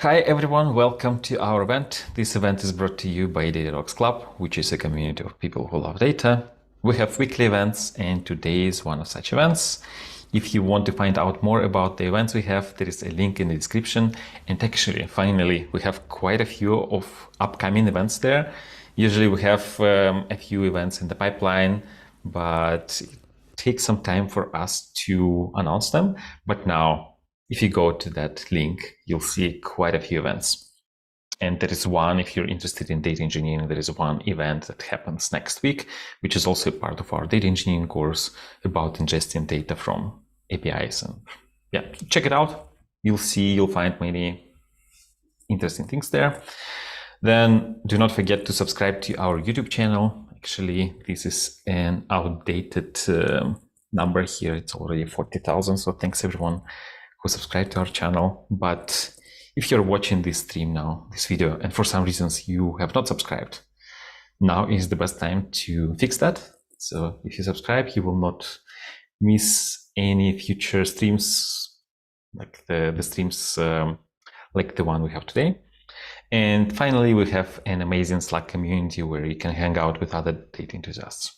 Hi everyone, welcome to our event. This event is brought to you by DataTalks.Club, which is a community of people who love data. We have weekly events and today is one of such events. If you want to find out more about the events we have, there is a link in the description. And actually, finally, we have quite a few of upcoming events there. Usually we have a few events in the pipeline, but it takes some time for us to announce them. But now, if you go to that link, you'll see quite a few events. And there is one, if you're interested in data engineering, there is one event that happens next week, which is also part of our data engineering course about ingesting data from APIs. And yeah, check it out. You'll find many interesting things there. Then do not forget to subscribe to our YouTube channel. Actually, this is an outdated number here. It's already 40,000. So thanks everyone who subscribed to our channel. But if you're watching this stream now, this video, and for some reasons you have not subscribed, now is the best time to fix that. So if you subscribe, you will not miss any future streams like the streams like the one we have today. And finally, we have an amazing Slack community where you can hang out with other data enthusiasts.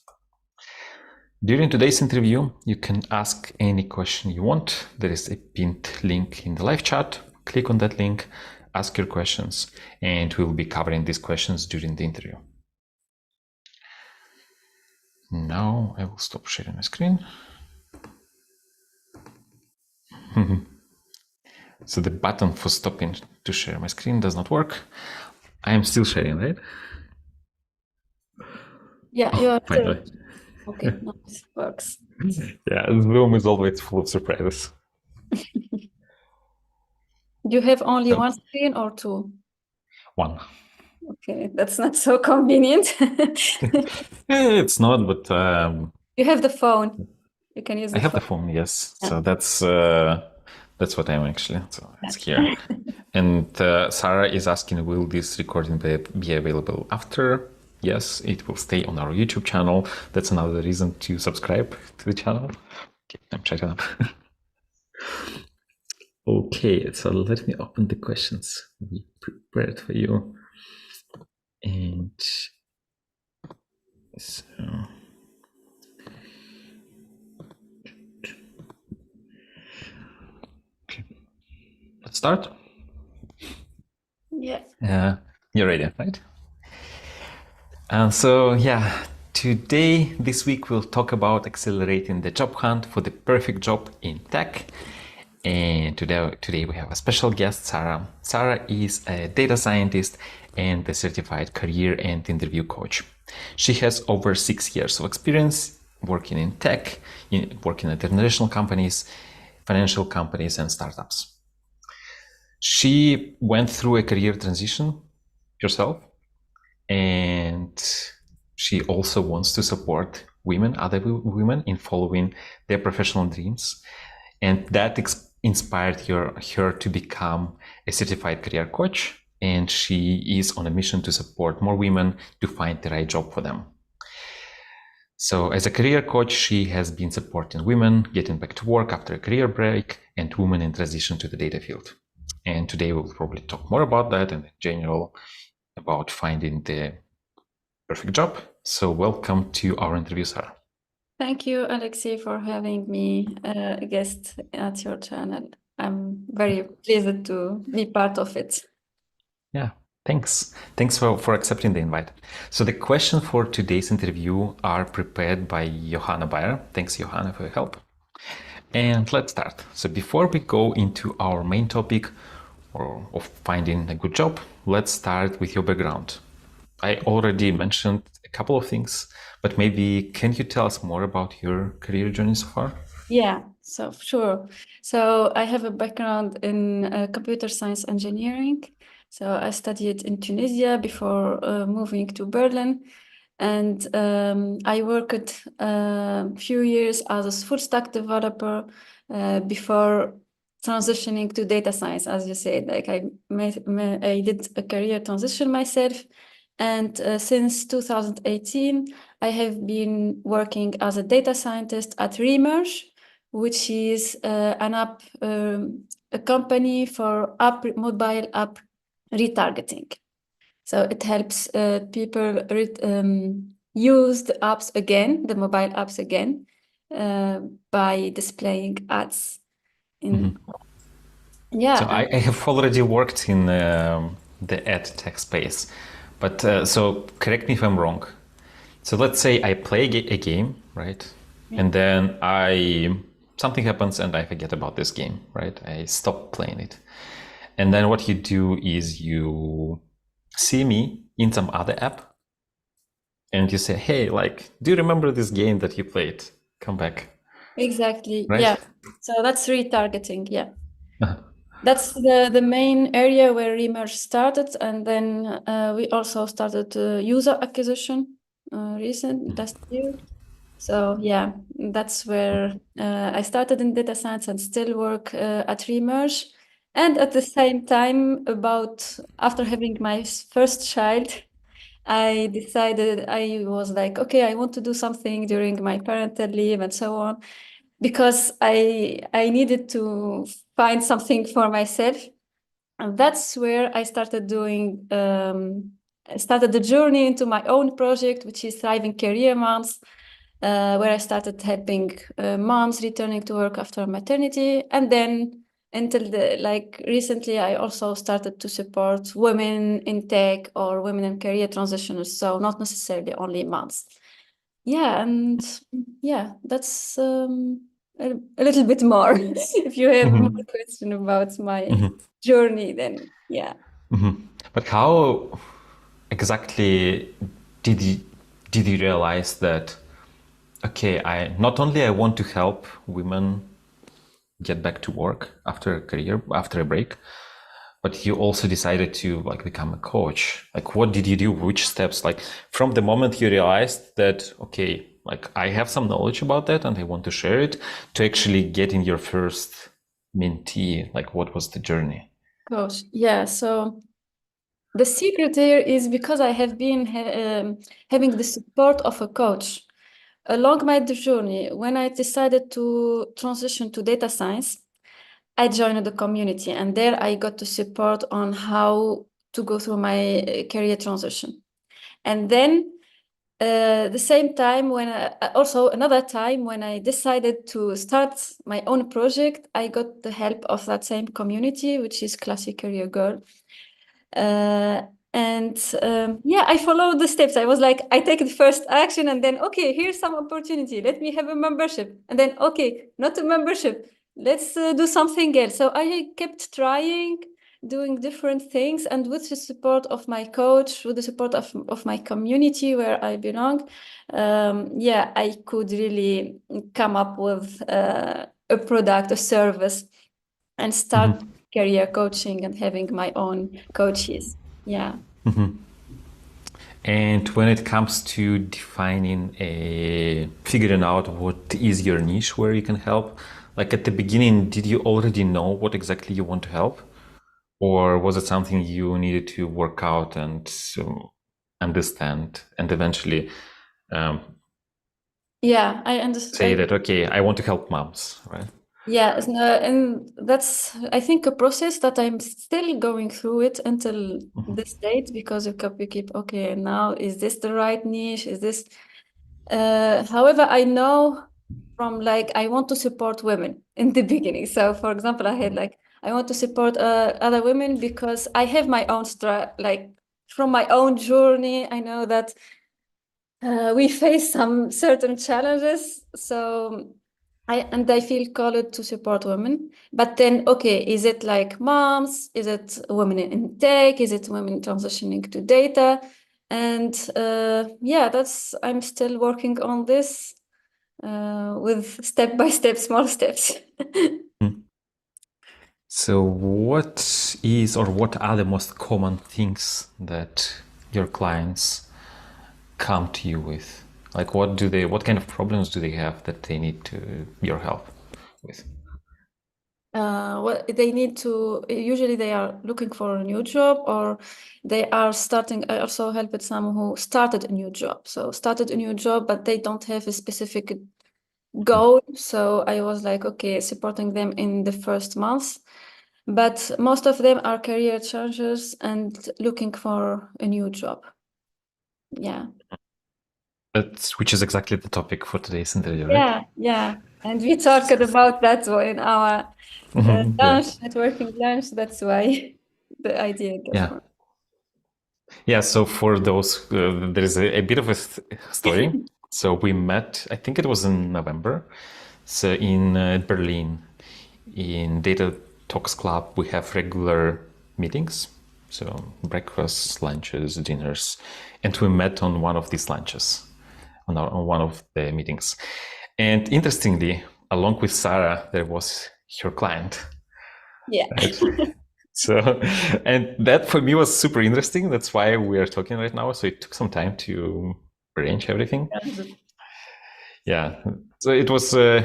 During today's interview, you can ask any question you want. There is a pinned link in the live chat. Click on that link, ask your questions, and we'll be covering these questions during the interview. Now I will stop sharing my screen. So the button for stopping to share my screen does not work. I am still sharing, right? Yeah, you are finally. Okay, now this works. Yeah, Zoom is always full of surprises. You have only one screen or two? One. Okay, that's not so convenient. It's not, but you have the phone. You can use the I have phone. the phone, yes. Yeah. So that's what I'm actually. So it's here. And Sarah is asking, will this recording be available after? Yes, it will stay on our YouTube channel. That's another reason to subscribe to the channel. Okay, I'm checking up. Okay, so let me open the questions we prepared for you. And so okay. Let's start. Yeah. You're ready, right? So yeah, today, this week, we'll talk about accelerating the job hunt for the perfect job in tech. And today we have a special guest, Sarah. Sarah is a data scientist and a certified career and interview coach. She has over 6 years of experience working in tech, working at international companies, financial companies, and startups. She went through a career transition herself, and she also wants to support other women in following their professional dreams. And that inspired her to become a certified career coach. And she is on a mission to support more women to find the right job for them. So as a career coach, she has been supporting women getting back to work after a career break and women in transition to the data field. And today we'll probably talk more about that and in general about finding the perfect job. So welcome to our interview, Sarah. Thank you, Alexei, for having me a guest at your channel. I'm very pleased to be part of it. Yeah, thanks. Thanks for accepting the invite. So the questions for today's interview are prepared by Johanna Bayer. Thanks, Johanna, for your help. And let's start. So before we go into our main topic of finding a good job, let's start with your background. I already mentioned a couple of things, but maybe can you tell us more about your career journey so far? Yeah, so sure. So I have a background in computer science engineering. So I studied in Tunisia before moving to Berlin. And I worked a few years as a full stack developer before transitioning to data science, as you said. Like I did a career transition myself. And since 2018, I have been working as a data scientist at Remerge, which is an app, a company for mobile app retargeting. So it helps people use the apps again, the mobile apps again, by displaying ads. So I have already worked in the ad tech space, but so correct me if I'm wrong. So let's say I play a game, right? And then something happens and I forget about this game, right? I stop playing it. And then what you do is you see me in some other app and you say, hey, like, do you remember this game that you played? Come back. Exactly. Right? Yeah. So that's retargeting. Yeah. That's the main area where Remerge started. And then we also started user acquisition last year. So yeah, that's where I started in data science and still work at Remerge. And at the same time, after having my first child, I decided, I was like, okay, I want to do something during my parental leave and so on, because I needed to find something for myself. And that's where I started I started the journey into my own project, which is Thriving Career Moms, where I started helping moms returning to work after maternity. And then recently, I also started to support women in tech or women in career transitions. So not necessarily only moms. Yeah, and yeah, that's a little bit more. If you have more question about my journey, then yeah. But how exactly did you did you realize that okay, I not only I want to help women get back to work after a career, after a break, but you also decided to like become a coach. Like what did you do? Which steps? Like from the moment you realized that okay, like I have some knowledge about that and I want to share it, to actually getting your first mentee, like what was the journey? Coach. Yeah, so the secret here is because I have been having the support of a coach along my journey. When I decided to transition to data science, I joined the community, and there I got to support on how to go through my career transition. And then the same time also another time when I decided to start my own project, I got the help of that same community, which is Classic Career Girl. Uh, yeah, I followed the steps. I was like, I take the first action and then, okay, here's some opportunity. Let me have a membership. And then, okay, not a membership. Let's do something else. So I kept trying, doing different things. And with the support of my coach, with the support of my community where I belong, yeah, I could really come up with a product, a service, and start career coaching and having my own coaches. Yeah. And when it comes to figuring out what is your niche where you can help, like at the beginning, did you already know what exactly you want to help? Or was it something you needed to work out and understand and eventually Yeah, I say understand. that, okay, I want to help moms, right? Yeah, and that's, I think, a process that I'm still going through it until this date, because we keep, okay, now is this the right niche? Is this however, I know from I want to support women in the beginning. So for example, I had I want to support other women because I have my own from my own journey, I know that we face some certain challenges. So I feel called to support women. But then, okay, is it like moms? Is it women in tech? Is it women transitioning to data? And yeah, I'm still working on this with step by step, small steps. So what is or what are the most common things that your clients come to you with? Like what kind of problems do they have that they need your help with? Well, they need to, usually they are looking for a new job, or they are starting. I also help with some who started a new job. So started a new job, but they don't have a specific goal. So I was like, okay, supporting them in the first months. But most of them are career changers and looking for a new job. Yeah. Which is exactly the topic for today's interview, right? Yeah. And we talked about that in our Yeah. lunch, networking lunch. That's why the idea got Yeah. from. Yeah. So for those, there is a bit of a story. So we met, I think it was in November. So in Berlin, in Data Talks Club, we have regular meetings. So breakfasts, lunches, dinners. And we met on one of these lunches, on one of the meetings. And interestingly, along with Sarah, there was her client. Yeah. Right? So, and that for me was super interesting. That's why we are talking right now. So it took some time to arrange everything. Yeah. So it was a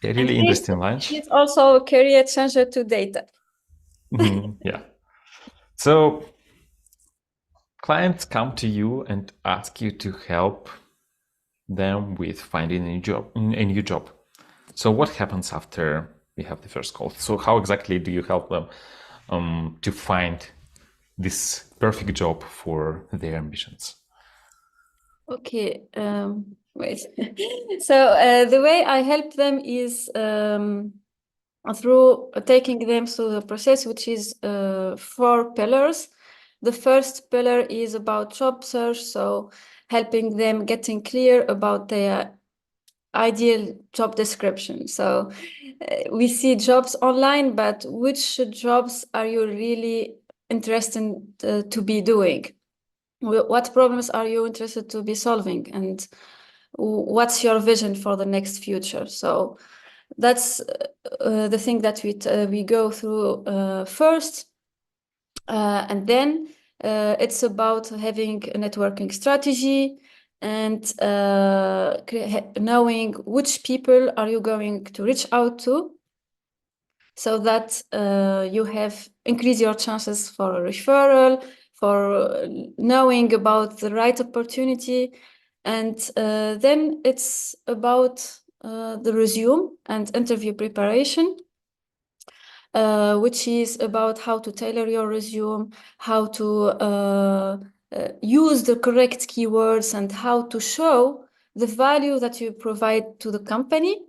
And really interesting lunch. he's also a career changer to data. Yeah. So clients come to you and ask you to help them with finding a new job. So what happens after we have the first call? So how exactly do you help them to find this perfect job for their ambitions? Okay, wait. So the way I help them is through taking them through the process, which is 4 pillars. The first pillar is about job search, so helping them getting clear about their ideal job description. So we see jobs online, but which jobs are you really interested to be doing? What problems are you interested to be solving, and what's your vision for the next future? So that's the thing that we go through first, and then it's about having a networking strategy and knowing which people are you going to reach out to, so that you have increase your chances for a referral, for knowing about the right opportunity. And then it's about the resume and interview preparation, which is about how to tailor your resume, how to use the correct keywords, and how to show the value that you provide to the company.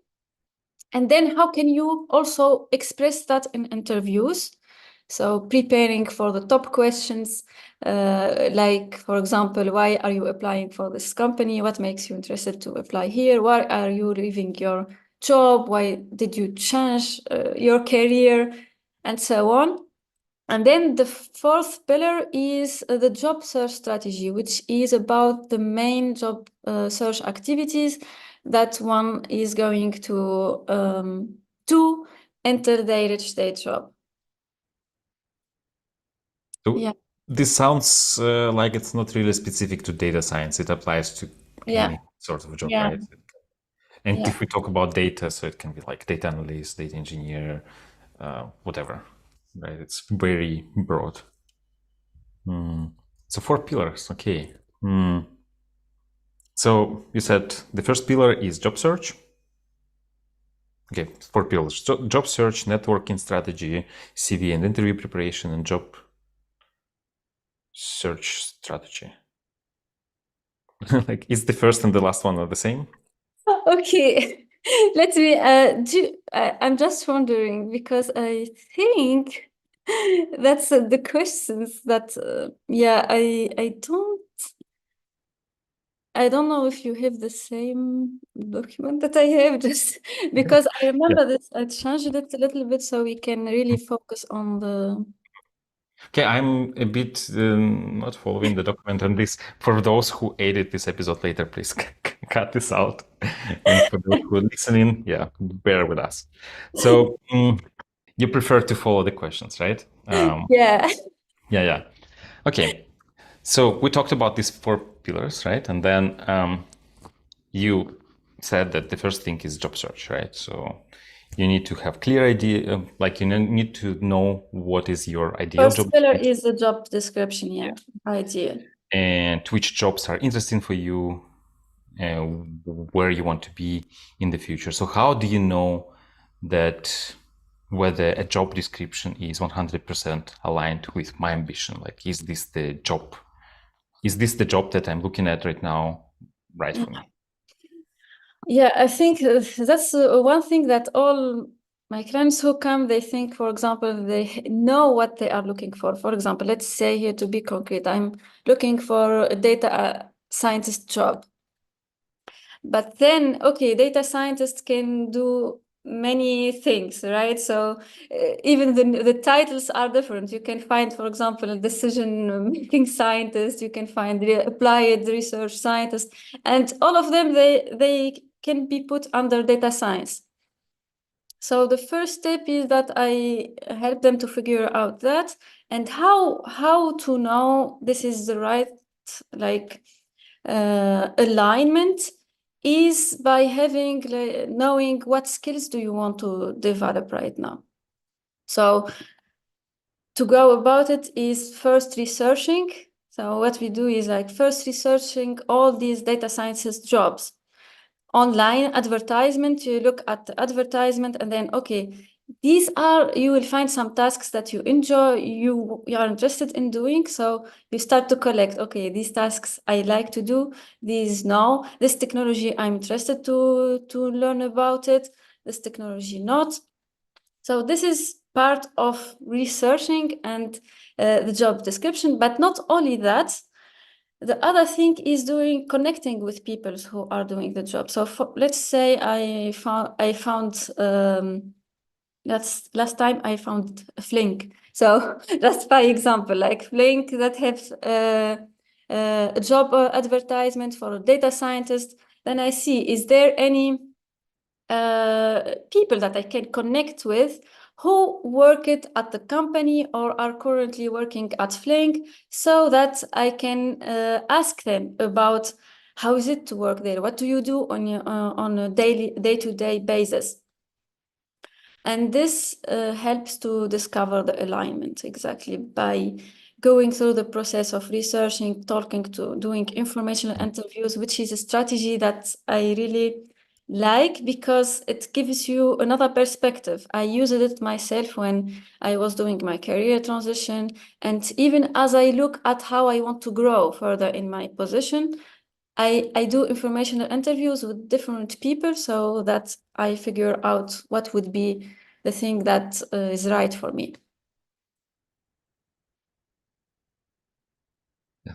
And then how can you also express that in interviews? So preparing for the top questions, like, for example, why are you applying for this company? What makes you interested to apply here? Why are you leaving your job? Why did you change your career? And so on. And then the fourth pillar is the job search strategy, which is about the main job search activities that one is going to enter the rich state job. So Yeah, this sounds like it's not really specific to data science. It applies to yeah, any sort of job, yeah, right? And yeah. if we talk about data, so it can be like data analyst, data engineer, whatever, right? It's very broad. So 4 pillars, okay. So you said the first pillar is job search. Okay, 4 pillars: job search, networking strategy, CV and interview preparation, and job search strategy. Like, is the first and the last one are the same? Okay, let me I'm just wondering, because I think that's the questions that yeah, I don't know if you have the same document that I have, just because I Yeah. remember this, I changed it a little bit so we can really focus on the. Okay, I'm a bit not following the document on this. For those who edit this episode later, please cut this out. And for those who are listening, yeah, bear with us. So you prefer to follow the questions, right? Yeah. Yeah. Okay. So we talked about these 4 pillars, right? And then you said that the first thing is job search, right? So you need to have clear idea, like you need to know what is your ideal job First pillar is the job description, yeah, idea. and which jobs are interesting for you where you want to be in the future. So how do you know that whether a job description is 100% aligned with my ambition? Like, is this the job? Is this the job that I'm looking at right now, right for me? Yeah, I think that's one thing that all my clients who come, they think, for example, they know what they are looking for. For example, let's say here to be concrete, I'm looking for a data scientist job. But then, okay, data scientists can do many things, right? So even the titles are different. You can find, for example, a decision-making scientist. You can find the applied research scientist, and all of them they can be put under data science. So the first step is that I help them to figure out that and how to know this is the right like alignment is by having knowing what skills do you want to develop right now. So to go about it is first researching. So what we do is like first researching all these data sciences jobs. Online advertisement, you look at the advertisement and then, okay, these are, you will find some tasks that you enjoy, you are interested in doing. So you start to collect, okay, these tasks I like to do, these no, this technology I'm interested to learn about it, this technology not. So this is part of researching and the job description, but not only that, the other thing is doing connecting with people who are doing the job. So let's say I found last time I found Flink. So that's by example, like Flink that has a job advertisement for a data scientist. Then I see, is there any people that I can connect with who work it at the company or are currently working at Flink, so that I can ask them about how is it to work there? What do you do on a day-to-day basis? And this helps to discover the alignment exactly by going through the process of researching, talking to, doing informational interviews, which is a strategy that I really like because it gives you another perspective. I used it myself when I was doing my career transition. And even as I look at how I want to grow further in my position, I do informational interviews with different people so that I figure out what would be the thing that is right for me. Yeah.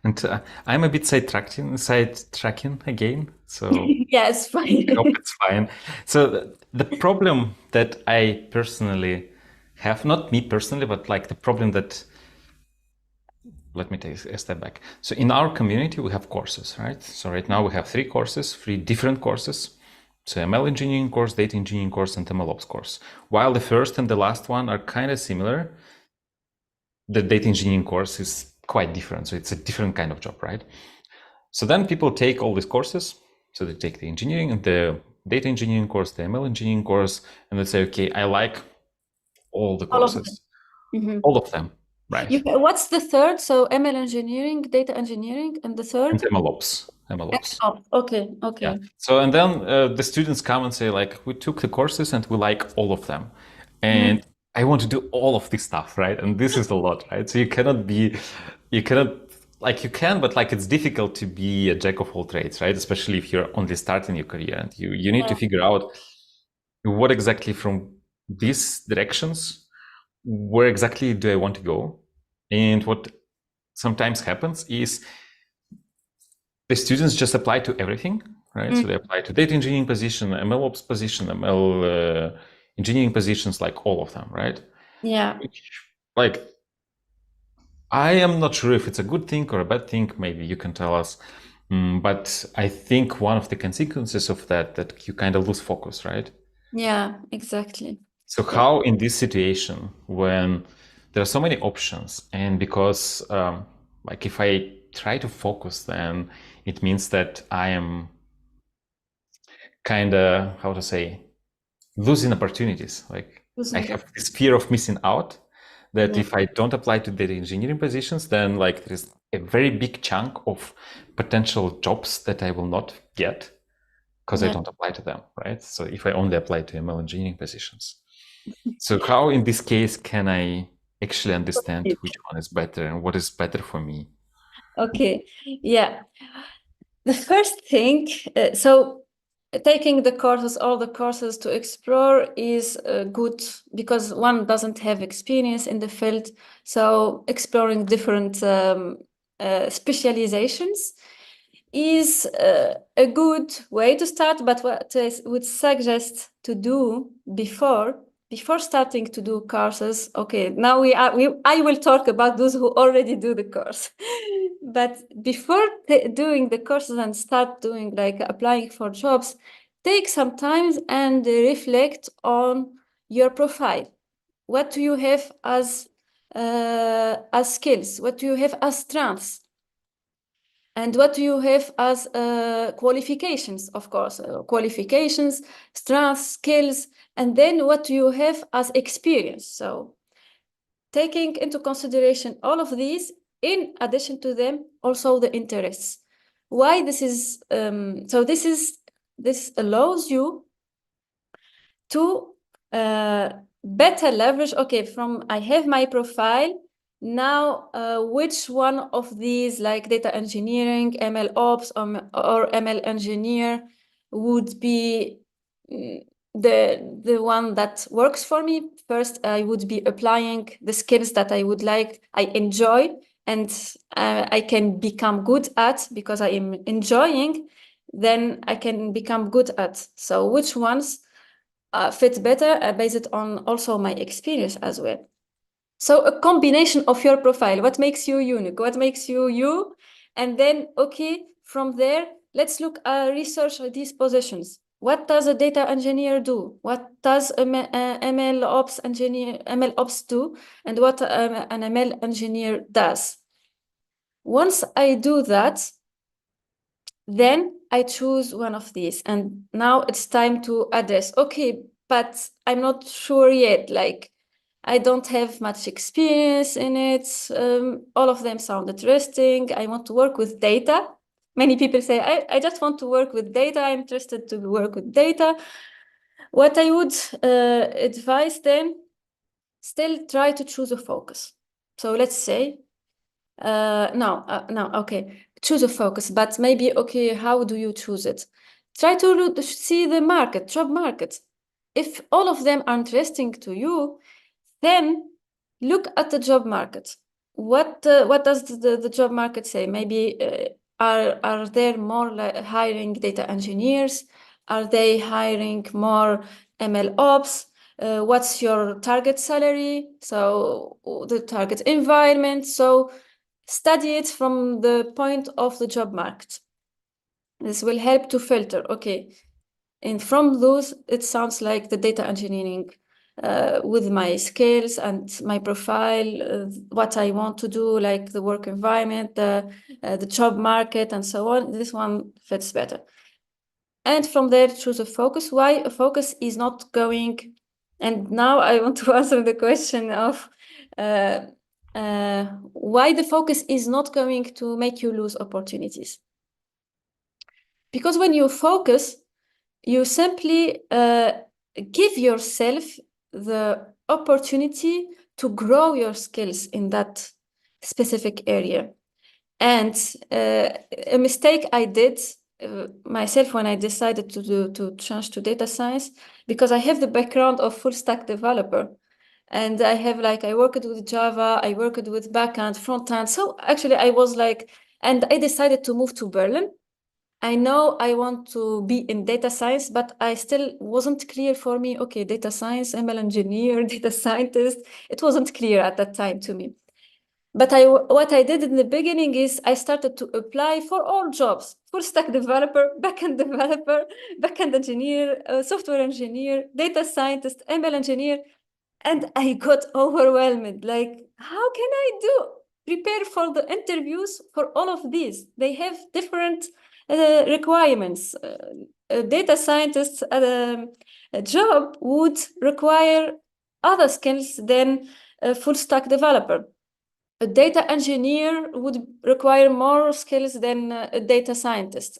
And I'm a bit sidetracking again, so Yeah, it's I hope fine. it's fine. So the problem that I personally have, not me personally, but like the problem that, let me take a step back. So in our community, we have courses, right? So right now we have three different courses. So ML engineering course, data engineering course, and MLOps course. While the first and the last one are kind of similar, the data engineering course is quite different. So it's a different kind of job, right? So then people take all these courses. So they take the engineering and the data engineering course, the ML engineering course, and they say, okay, I like all the All of them. courses, Mhm. all of them, right? What's the third? So ML engineering, data engineering, and the And third? MLOps. Oh, okay, Yeah. okay. So, and then the students come and say, like, we took the courses and we like all of them. Mm, And I want to do all of this stuff, right? And this is a lot, right? So you cannot, like, you can, but like, it's difficult to be a jack of all trades, right? Especially if you're only starting your career and you need to yeah. figure out what exactly from these directions, where exactly do I want to go? And what sometimes happens is the students just apply to everything, right? So they apply to data engineering position, ML ops position, ML engineering positions, like all of them, right? Yeah. Which, like, I am not sure if it's a good thing or a bad thing. Maybe you can tell us. But I think one of the consequences of that you kind of lose focus, right? Yeah, exactly. So Yeah. how in this situation when there are so many options, and because like if I try to focus, then it means that I am kind of, how to say, losing opportunities. Like I Using it. have this fear of missing out that if I don't apply to data engineering positions, then like there's a very big chunk of potential jobs that I will not get because I don't apply to them, right? So if I only apply to ML engineering positions. So how in this case can I actually understand which one is better and what is better for me? Okay, yeah. The first thing, so taking the courses, all the courses to explore is good because one doesn't have experience in the field. So exploring different specializations is a good way to start. But what I would suggest to do before starting to do courses, okay, now I will talk about those who already do the course. But before doing the courses and start doing like applying for jobs, take some time and reflect on your profile. What do you have as skills? What do you have as strengths? And what do you have as qualifications, of course, qualifications, strengths, skills, and then what do you have as experience? So taking into consideration all of these, in addition to them, also the interests. Why this is, this allows you to better leverage, okay, from I have my profile, now which one of these, like data engineering, ML ops, or ML engineer would be the one that works for me? First, I would be applying the skills that I would like, I enjoy, and I can become good at because I am enjoying, then I can become good at. So which ones fit better based on also my experience as well. So a combination of your profile, what makes you unique, what makes you you, and then, okay, from there, let's look at research these positions. What does a data engineer do? What does a ML ops do? And what an ML engineer does? Once I do that, then I choose one of these. And now it's time to address, okay, but I'm not sure yet. Like, I don't have much experience in it. All of them sound interesting. I want to work with data. Many people say, I just want to work with data. I'm interested to work with data. What I would advise then, still try to choose a focus. So let's say, no, okay, choose a focus, but maybe, okay, how do you choose it? Try to see the market, job market. If all of them are interesting to you, then look at the job market. What does the job market say? Maybe are there more hiring data engineers? Are they hiring more ML ops? What's your target salary? So the target environment. So study it from the point of the job market. This will help to filter, okay. And from those, it sounds like the data engineering with my skills and my profile, what I want to do, like the work environment, the job market, and so on. This one fits better. And from there, choose a focus. Why a focus is not going. And now I want to answer the question of why the focus is not going to make you lose opportunities. Because when you focus, you simply give yourself the opportunity to grow your skills in that specific area. And a mistake I did myself when I decided to change to data science, because I have the background of full stack developer. And I have I worked with Java, I worked with backend, frontend. So actually I was and I decided to move to Berlin. I know I want to be in data science, but I still wasn't clear for me, okay, data science, ML engineer, data scientist. It wasn't clear at that time to me. But what I did in the beginning is I started to apply for all jobs: full stack developer, backend developer, backend engineer, software engineer, data scientist, ML engineer. And I got overwhelmed. Like, how can I prepare for the interviews for all of these? They have different requirements. A data scientist a job would require other skills than a full stack developer. A data engineer would require more skills than a data scientist.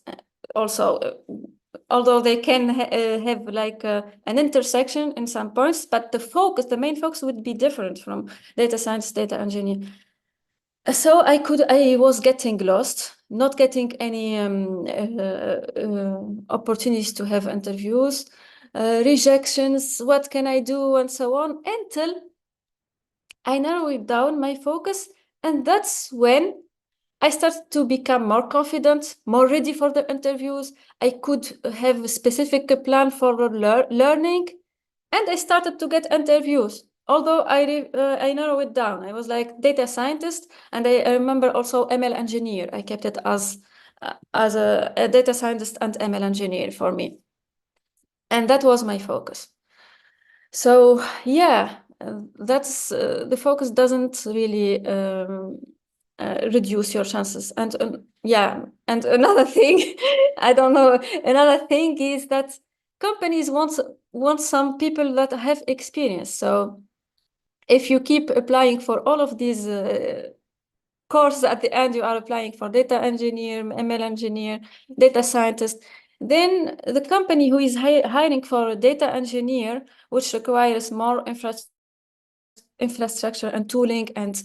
Also, although they can have like an intersection in some points, but the main focus would be different from data science, data engineer. So I was getting lost, not getting any opportunities to have interviews, rejections, what can I do, and so on, until I narrowed down my focus. And that's when I started to become more confident, more ready for the interviews. I could have a specific plan for learning, and I started to get interviews. Although I narrowed it down, I was like data scientist, and I remember also ML engineer. I kept it as a data scientist and ML engineer for me, and that was my focus. So yeah, that's the focus doesn't really reduce your chances. And yeah, and another thing, I don't know, another thing is that companies want some people that have experience. So if you keep applying for all of these courses, at the end you are applying for data engineer, ML engineer, data scientist, then the company who is hiring for a data engineer, which requires more infrastructure and tooling and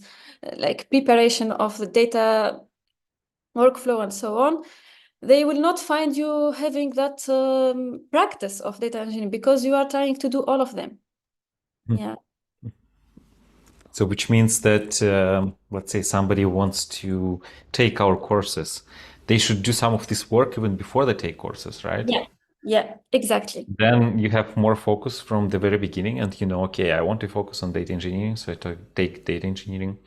like preparation of the data workflow and so on, they will not find you having that practice of data engineering because you are trying to do all of them. Yeah. So which means that, let's say somebody wants to take our courses, they should do some of this work even before they take courses, right? Yeah, exactly. Then you have more focus from the very beginning and you know, okay, I want to focus on data engineering, so I take data engineering.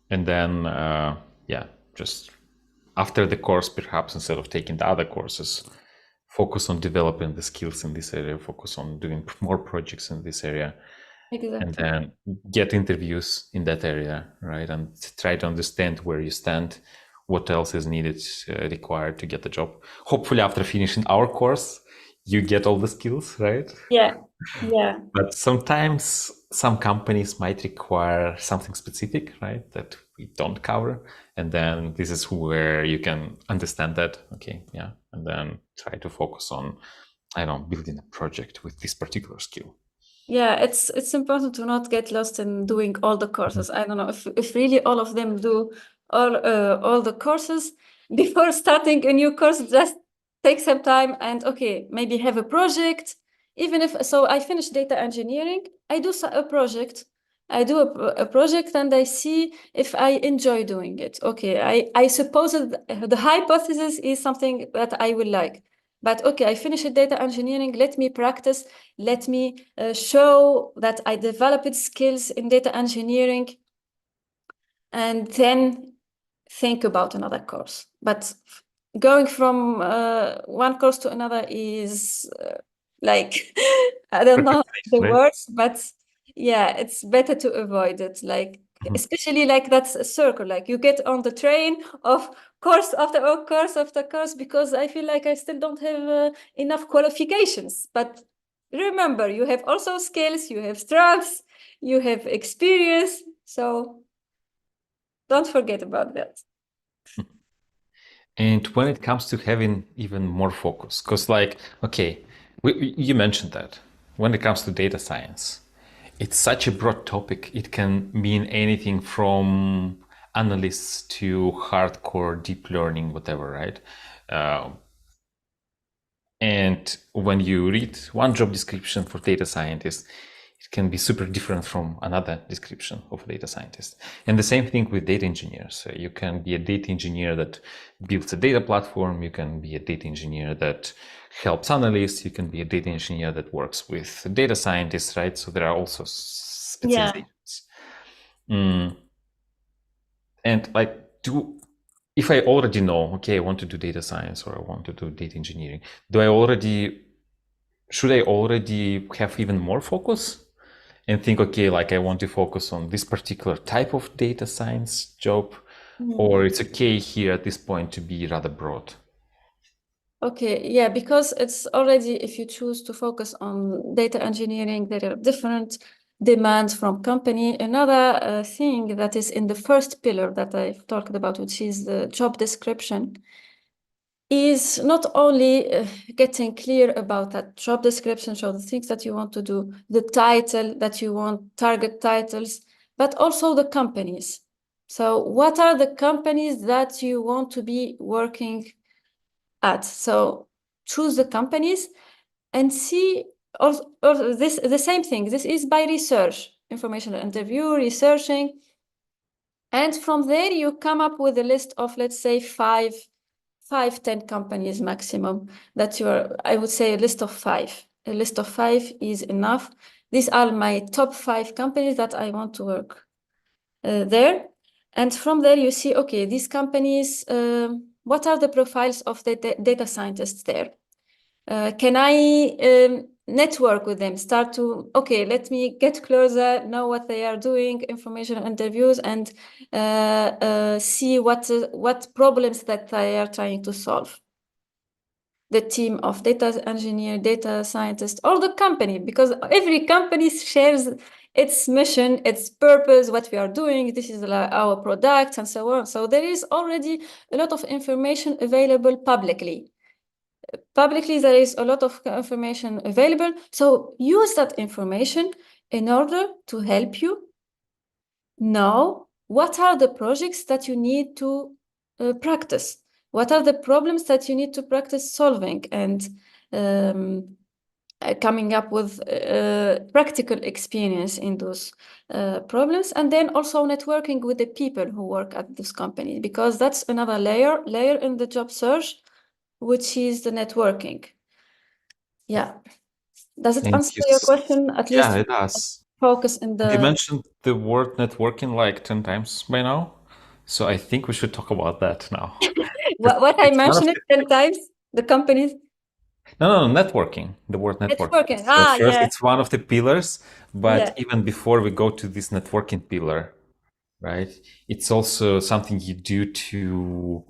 And then, just after the course, perhaps instead of taking the other courses, focus on developing the skills in this area, focus on doing more projects in this area. Exactly. And then get interviews in that area, right? And try to understand where you stand, what else is needed, required to get the job. Hopefully, after finishing our course, you get all the skills, right? Yeah. But sometimes some companies might require something specific, right, that we don't cover. And then this is where you can understand that, okay, yeah, and then try to focus on, I don't know, building a project with this particular skill. Yeah, it's important to not get lost in doing all the courses. I don't know if really all of them do all the courses before starting a new course. Just take some time and okay, maybe have a project. Even if so, I finished data engineering. I do a project. I do a project and I see if I enjoy doing it. Okay, I suppose that the hypothesis is something that I will like. But okay, I finished data engineering. Let me practice. Let me show that I developed skills in data engineering, and then think about another course. But going from one course to another is like, I don't know the Right? words, but yeah, it's better to avoid it. Like, especially like that's a circle, like you get on the train of course after course after course, because I feel like I still don't have enough qualifications. But remember, you have also skills, you have strengths, you have experience. So don't forget about that. And when it comes to having even more focus, because like, okay, you mentioned that when it comes to data science, it's such a broad topic. It can mean anything from analysts to hardcore deep learning, whatever, right? Uh, and when you read one job description for data scientist, it can be super different from another description of a data scientist. And the same thing with data engineers. So you can be a data engineer that builds a data platform. You can be a data engineer that helps analysts. You can be a data engineer that works with data scientists, right? So there are also specializations. And like, if I already know, okay, I want to do data science or I want to do data engineering, should I already have even more focus and think, okay, like I want to focus on this particular type of data science job, or it's okay here at this point to be rather broad? Okay, yeah, because it's already, if you choose to focus on data engineering, there are different demands from company. Another thing that is in the first pillar that I've talked about, which is the job description, is not only getting clear about that job description, so the things that you want to do, the title that you want, target titles, but also the companies. So what are the companies that you want to be working at? So choose the companies and see, or this the same thing. This is by research, informational interview, researching. And from there, you come up with a list of, let's say, 10 companies maximum that I would say a list of 5. A list of 5 is enough. These are my top 5 companies that I want to work there. And from there, you see, okay, these companies, what are the profiles of the data scientists there? Can I network with them, start to, okay, let me get closer, know what they are doing, information interviews, and see what problems that they are trying to solve. The team of data engineer, data scientist, or the company, because every company shares its mission, its purpose, what we are doing, this is our product, and so on. So there is already a lot of information available publicly. Publicly, there is a lot of information available. So use that information in order to help you know what are the projects that you need to practice. What are the problems that you need to practice solving, and coming up with practical experience in those problems. And then also networking with the people who work at this company, because that's another layer in the job search, which is the networking. Yeah. Does it And answer your question? At yeah, least it does. focus in And you the... mentioned the word networking like 10 times by now. So I think we should talk about that now. 'Cause What I it's one of mentioned it 10 times, the companies. no, networking, the word networking. Networking. So Ah, first, yeah. it's one of the pillars, but Yeah. even before we go to this networking pillar, right, it's also something you do to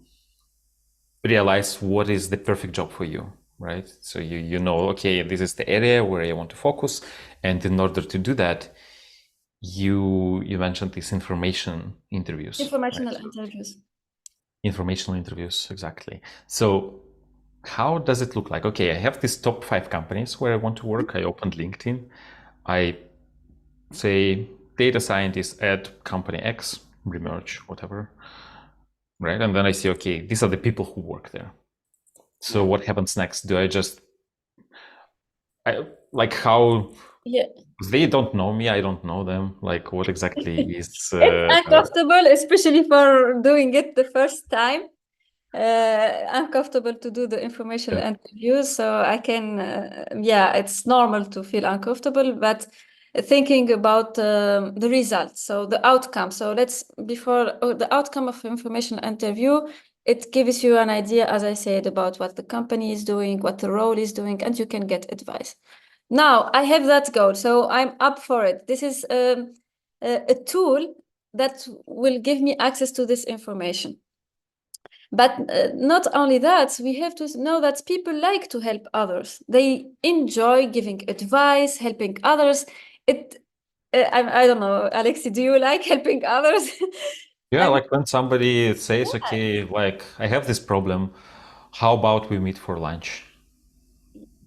realize what is the perfect job for you, right? So you know, okay, this is the area where I want to focus, and in order to do that, you mentioned these information interviews, right? Informational So interviews. informational interviews, exactly. So how does it look like? Okay, I have these top 5 companies where I want to work. I opened LinkedIn. I say data scientist at company X, remerge, whatever, right? And then I see, okay, these are the people who work there. So what happens next? Do I just, like how Yeah. they don't know me, I don't know them. Like what exactly is, It's uncomfortable, especially for doing it the first time. Uncomfortable to do the informational yeah. interviews, so I can, yeah, it's normal to feel uncomfortable, but thinking about the results, so the outcome. So before the outcome of informational interview, it gives you an idea, as I said, about what the company is doing, what the role is doing, and you can get advice. Now I have that goal, so I'm up for it. This is a tool that will give me access to this information. But not only that, we have to know that people like to help others. They enjoy giving advice, helping others. I don't know, Alexi, do you like helping others? Yeah, I mean, like when somebody says, yeah, okay, like I have this problem, how about we meet for lunch?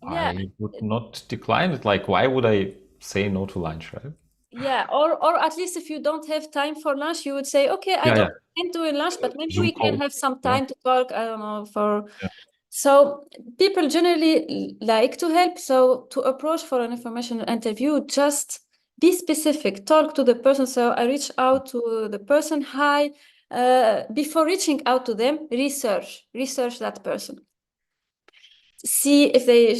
yeah, I would not decline it. Like, why would I say no to lunch, right? yeah. Or at least if you don't have time for lunch, you would say, okay, I Yeah, yeah. don't intend doing lunch, but maybe Zoom we can call. have some Yeah, time to talk. I don't know, for... yeah. So people generally like to help. So to approach for an informational interview, just be specific, talk to the person. So I reach out to the person. Hi, before reaching out to them, research that person. See if they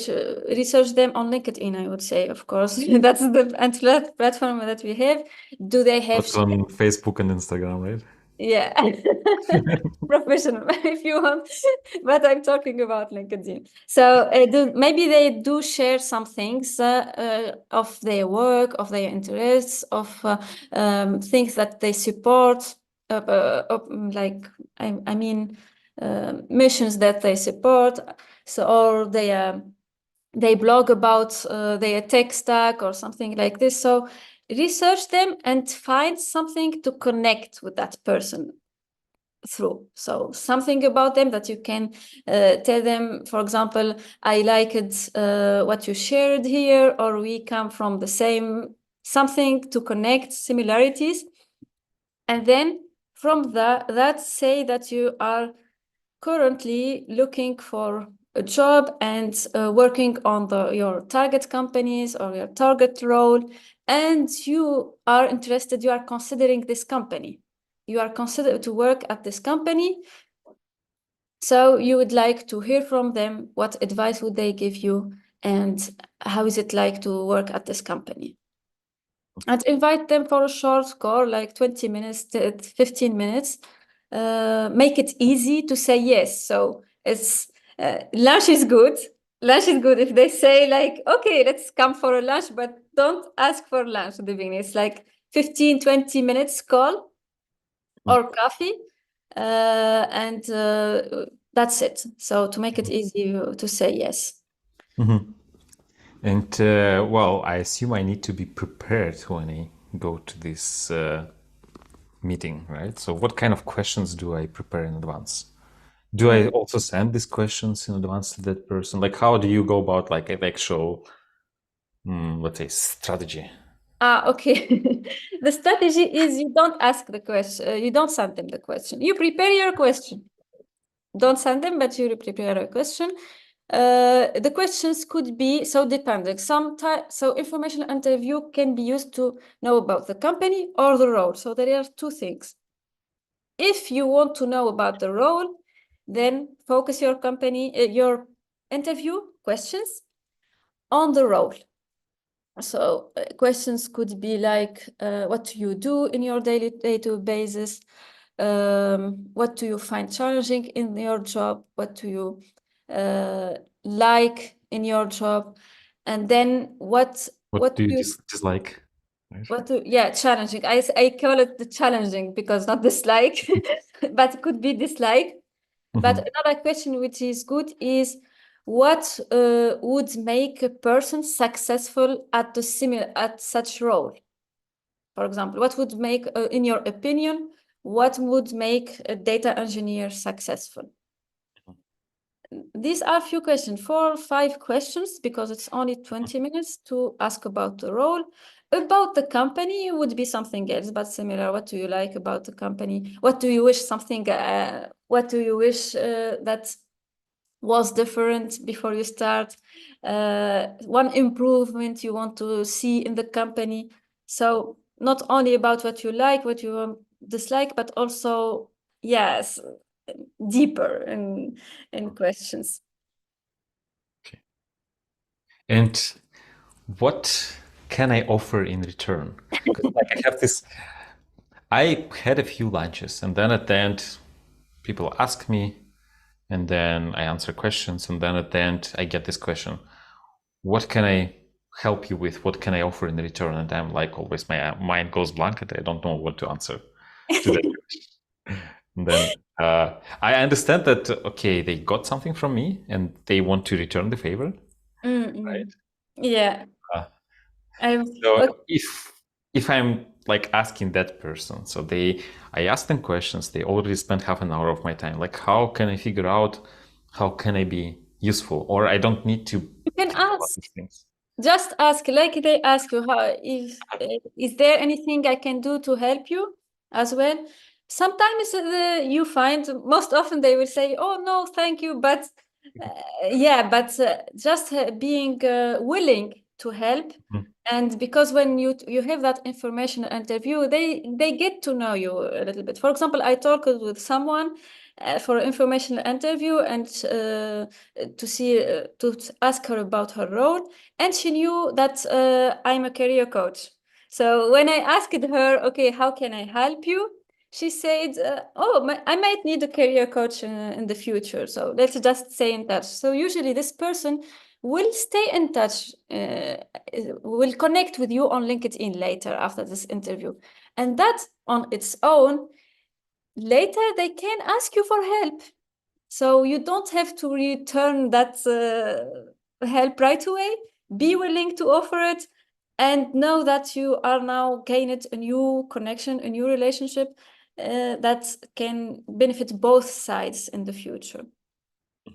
research them on LinkedIn, I would say, of course. That's the platform that we have. Do they have... Not on Facebook and Instagram, right? Yeah. Professional, if you want, but I'm talking about LinkedIn. So maybe they do share some things of their work, of their interests, of things that they support, like I mean missions that they support. So, or they blog about their tech stack or something like this. So research them and find something to connect with that person through. So something about them that you can tell them, for example, I liked what you shared here, or we come from the same, something to connect similarities. And then from that say that you are currently looking for a job and working on your target companies or your target role, and you are interested, you are considering this company. You are considered to work at this company. So you would like to hear from them, what advice would they give you, and how is it like to work at this company? And invite them for a short call, like 20 minutes, 15 minutes. Make it easy to say yes. So it's lunch is good. Lunch is good if they say like, okay, let's come for a lunch, but don't ask for lunch at the beginning. It's like 15, 20 minutes call or coffee. And that's it. So to make it easy to say yes. And well, I assume I need to be prepared when I go to this meeting, right? So what kind of questions do I prepare in advance? Do I also send these questions in advance to that person? Like, how do you go about like an actual, let's say, strategy? Okay. The strategy is you don't ask the question, you don't send them the question. You prepare your question. Don't send them, but you prepare a question. The questions could be so depending. So informational interview can be used to know about the company or the role. So there are two things. If you want to know about the role, then focus your your interview questions on the role. So questions could be like, what do you do in your daily basis? What do you find challenging in your job? What do you like in your job? And then what What do you do you dislike? Right? yeah, challenging. I call it the challenging because not dislike, but it could be dislike. But another question which is good is what would make a person successful at at such role? For example, what would make, in your opinion, what would make a data engineer successful? These are a few questions, 4 or 5 questions, because it's only 20 minutes to ask about the role. About the company would be something else, but similar. What do you like about the company? What do you wish what do you wish that was different before you start? One improvement you want to see in the company. So not only about what you like, what you dislike, but also, yes, deeper in questions. Okay. And what can I offer in return? Because like I have this, I had a few lunches, and then at the end, people ask me, and then I answer questions, and then at the end, I get this question: what can I help you with? What can I offer in return? And I'm like, always, my mind goes blank, and I don't know what to answer to that question. And then I understand that okay, they got something from me, and they want to return the favor, right? Yeah. Uh, I'm So okay. if I'm like asking that person, so I ask them questions, they already spent half an hour of my time. Like, how can I figure out how can I be useful? Or I don't need to You can think about ask. these things. Just ask, like they ask you, how if is there anything I can do to help you as well? Sometimes you find, most often they will say, "Oh no, thank you," but yeah, but just being willing to help, Mm. and because when you have that information interview, they get to know you a little bit. For example, I talked with someone for an informational interview and to ask her about her role, and she knew that I'm a career coach. So when I asked her, okay, how can I help you? She said, I might need a career coach in the future. So let's just stay in touch. So usually this person will stay in touch, will connect with you on LinkedIn later after this interview. And that on its own, later they can ask you for help. So you don't have to return that help right away. Be willing to offer it. and know that you are now gained a new connection, a new relationship that can benefit both sides in the future.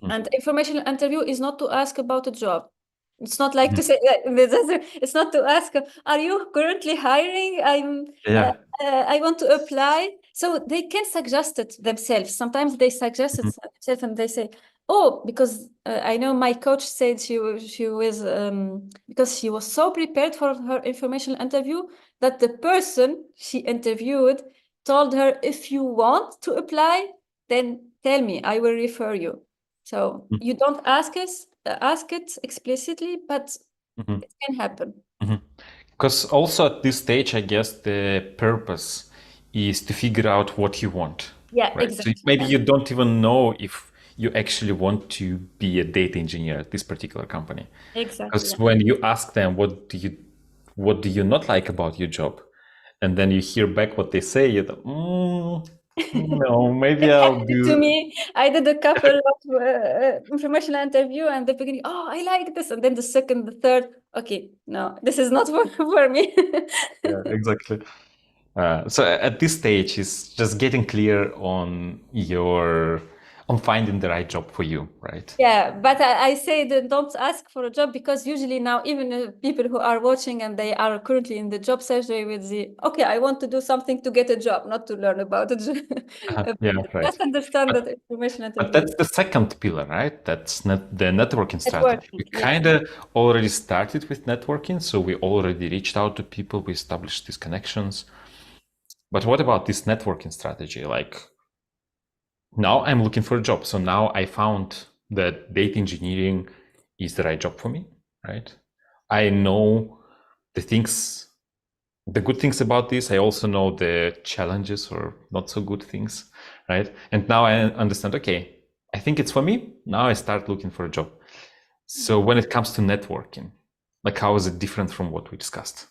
And informational interview is not to ask about a job. It's not like to say, it's not to ask, are you currently hiring? I want to apply. So they can suggest it themselves. Sometimes they suggest it themselves and they say, oh, because I know my coach said she was because she was so prepared for her informational interview that the person she interviewed told her, if you want to apply, then tell me, I will refer you. So you don't ask it explicitly, but it can happen. Because also at this stage, I guess the purpose is to figure out what you want. Yeah, Right. So exactly. maybe you don't even know if you actually want to be a data engineer at this particular company. Exactly. Because when you ask them, what do you not like about your job? And then you hear back what they say, you think, no, maybe It I'll happened to do. me. I did a couple of informational interview, and the beginning, oh, I like this, and then the second, the third, okay, no, this is not for me. Yeah, exactly. So at this stage, it's just getting clear on finding the right job for you, right? Yeah, but I say that don't ask for a job, because usually now even people who are watching and they are currently in the job search, they will say, okay, I want to do something to get a job, not to learn about it. Yeah, right. Just understand But, that information but interview. that's the second pillar, right? That's not the networking strategy. We Networking, yeah. kind of already started with networking, so we already reached out to people, we established these connections. But what about this networking strategy? Like, now I'm looking for a job. So now I found that data engineering is the right job for me, right? I know the good things about this. I also know the challenges or not so good things, right? And now I understand, okay, I think it's for me. Now I start looking for a job. So when it comes to networking, like how is it different from what we discussed?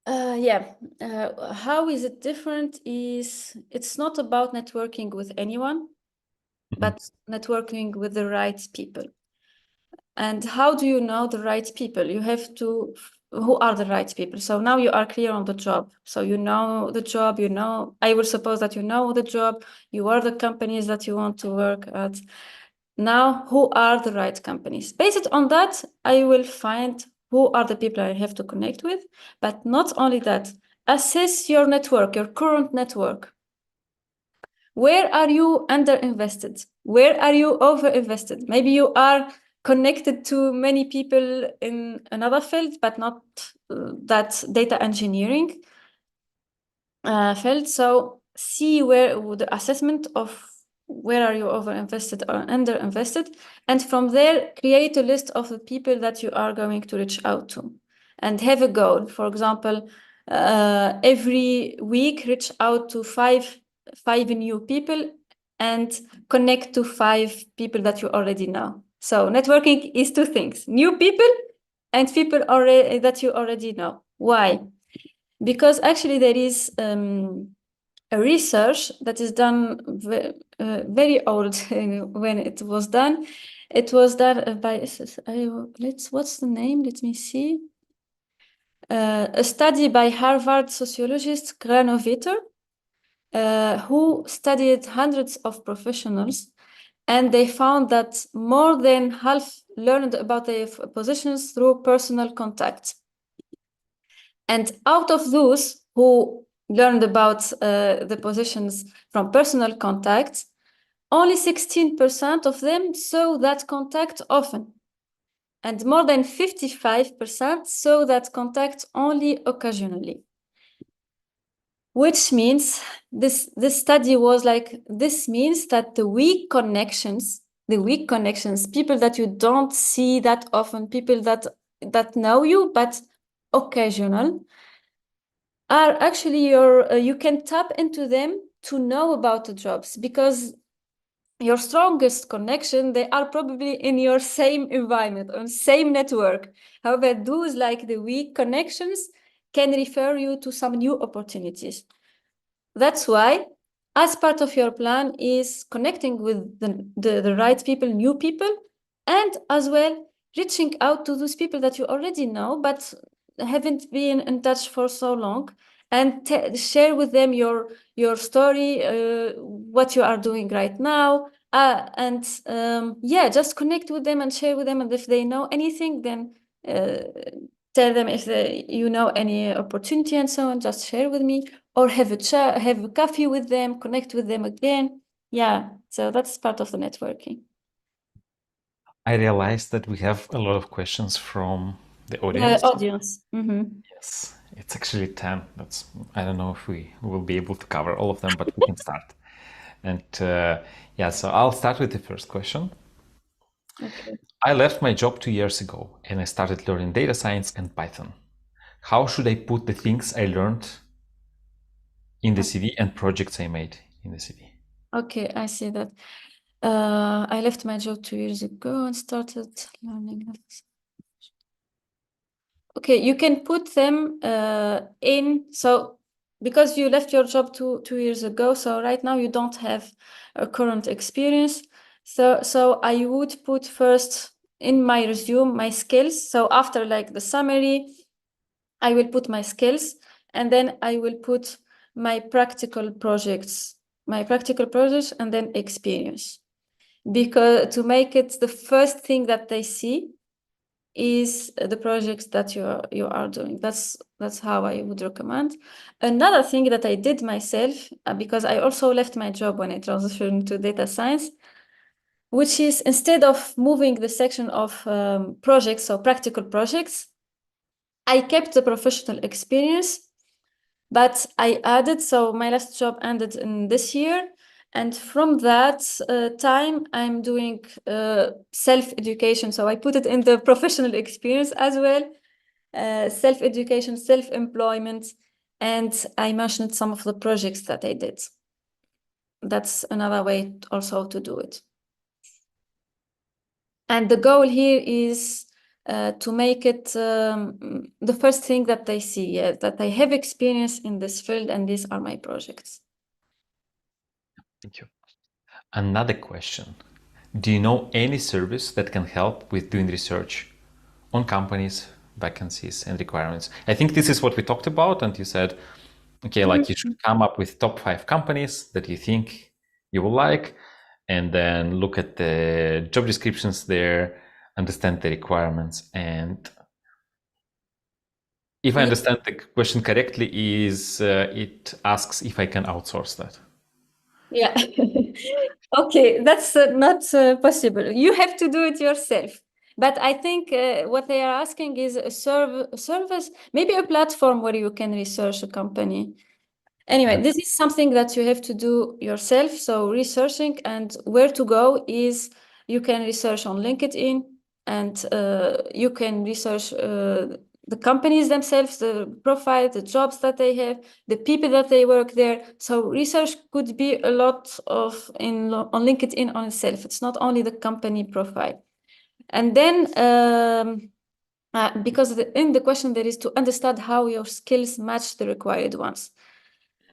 How is it different is it's not about networking with anyone, but networking with the right people. And how do you know the right people? You have to, who are the right people? So now you are clear on the job. So you know the job, I will suppose that you know the job, you are the companies that you want to work at. Now, who are the right companies? Based on that, I will find who are the people I have to connect with. But not only that, assess your network, your current network. Where are you underinvested? Where are you overinvested? Maybe you are connected to many people in another field, but not that data engineering field. So see where the assessment of where are you overinvested or underinvested, and from there create a list of the people that you are going to reach out to, and have a goal. For example, every week reach out to five new people and connect to 5 people that you already know. So networking is 2 things: new people and people already that you already know. Why? Because actually there is a research that is done very old when it was done. It was done by what's the name? Let me see. A study by Harvard sociologist Granovetter, who studied hundreds of professionals, and they found that more than half learned about their positions through personal contact. And out of those who learned about the positions from personal contacts, only 16% of them saw that contact often. And more than 55% saw that contact only occasionally. Which means this study was like, this means that the weak connections, people that you don't see that often, people that know you, but occasional, are actually you can tap into them to know about the jobs, because your strongest connection, they are probably in your same environment, on same network. However, those like the weak connections can refer you to some new opportunities. That's why, as part of your plan, is connecting with the right people, new people, and as well reaching out to those people that you already know, but haven't been in touch for so long, and share with them your story, what you are doing right now, and yeah, just connect with them and share with them. And if they know anything, then tell them if you know any opportunity and so on, just share with me, or have a chat, have a coffee with them, connect with them again. Yeah, so that's part of the networking. I realized that we have a lot of questions from the The audience. audience. Yes, it's actually 10. I don't know if we will be able to cover all of them, but we can start. And yeah, so I'll start with the first question. Okay. I left my job 2 years ago and I started learning data science and Python. How should I put the things I learned in the CV and projects I made in the CV? Okay, I see that. I left my job 2 years ago and started learning. Okay, you can put them in. So because you left your job two years ago, so right now you don't have a current experience. So I would put first in my resume my skills. So after like the summary, I will put my skills, and then I will put my practical projects, and then experience. Because to make it the first thing that they see is the projects that you are doing. That's how I would recommend. Another thing that I did myself, because I also left my job when I transitioned to data science, which is instead of moving the section of projects, so practical projects, I kept the professional experience, but I added, so my last job ended in this year. And from that time, I'm doing self-education. So I put it in the professional experience as well, self-education, self-employment, and I mentioned some of the projects that I did. That's another way also to do it. And the goal here is to make it the first thing that they see, that I have experience in this field and these are my projects. Thank you. Another question. Do you know any service that can help with doing research on companies, vacancies, and requirements? I think this is what we talked about, and you said, okay, like you should come up with top 5 companies that you think you will like, and then look at the job descriptions there, understand the requirements, and if I understand the question correctly, is it asks if I can outsource that. Yeah. Okay, that's not possible. You have to do it yourself. But I think what they are asking is a service, maybe a platform where you can research a company. Anyway, this is something that you have to do yourself. So researching, and where to go is you can research on LinkedIn, and you can research the companies themselves, the profile, the jobs that they have, the people that they work there. So research could be a lot of on LinkedIn on itself. It's not only the company profile. And then because in the question there is to understand how your skills match the required ones.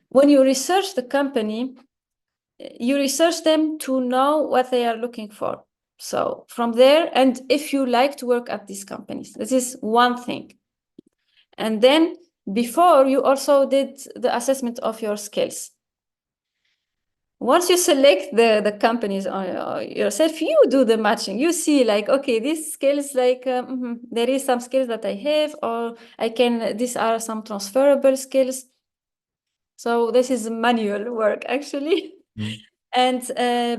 When you research the company, you research them to know what they are looking for. So from there, and if you like to work at these companies, this is one thing. And then before, you also did the assessment of your skills. Once you select the companies on yourself, you do the matching. You see like, okay, these skills, like there is some skills that I have, or these are some transferable skills. So this is manual work actually. And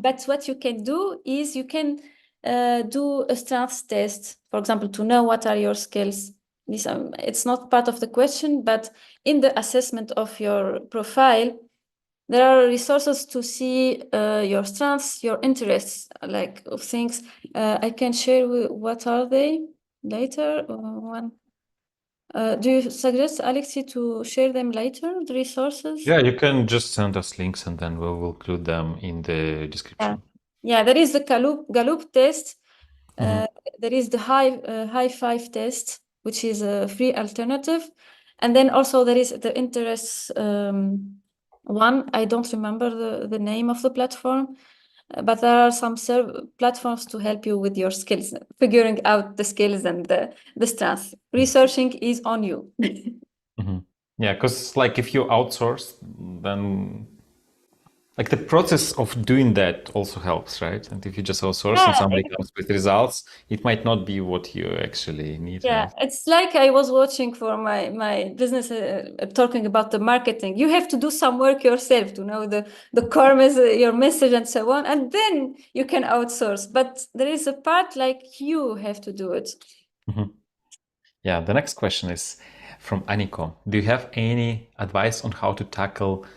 but what you can do is you can do a strengths test, for example, to know what are your skills. It's not part of the question, but in the assessment of your profile, there are resources to see your strengths, your interests, like of things. I can share what are they later. Do you suggest, Alexi, to share them later, the resources? Yeah, you can just send us links and then we'll include them in the description. Yeah, there is the Gallup test. There is the high five test, which is a free alternative. And then also there is the interests one. I don't remember the name of the platform. but there are some platforms to help you with your skills, figuring out the skills and the strengths. Researching is on you. Mm-hmm. Yeah, because like if you outsource, then like the process of doing that also helps, right? And if you just outsource and Yeah, somebody comes with results, it might not be what you actually need, yeah, right? it's like I was watching for my business talking about the marketing. You have to do some work yourself to know the core your message and so on, and then you can outsource. But there is a part like you have to do it. Mm-hmm. Yeah, the next question is from Aniko. Do you have any advice on how to tackle